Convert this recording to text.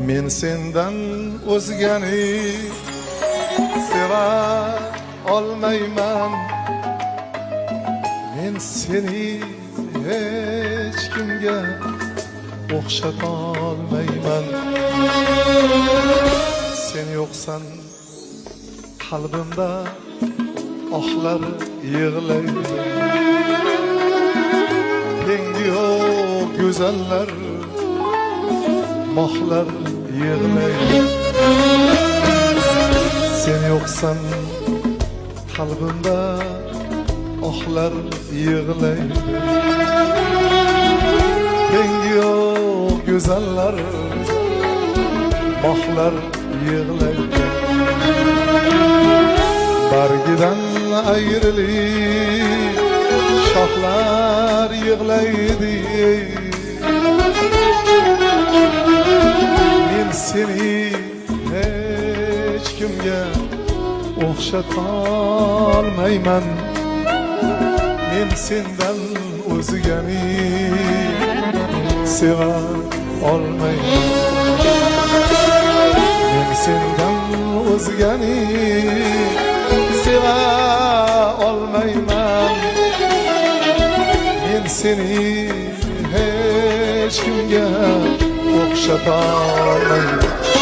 Men sendan o'zgani seva olmayman. Men seni hech kimga o'xshata olmayman. Sen yo'qsan qalbimda ohlar yig'laydi. Tengi yo'q go'zallar mohlar yig'laydi. Sen yo'qsan qalbimda ohlar yig'laydi. Tengi yo'q go'zallar mohlar yig'laydi. Bargidan ayrilib shoxlar yig'laydi. Men seni hech kimga o'xshata olmayman. Men sendan o'zgani seva olmayman. Men sendan o'zgani seva olmayman. Men seni hech kimga o'xshata olmayman.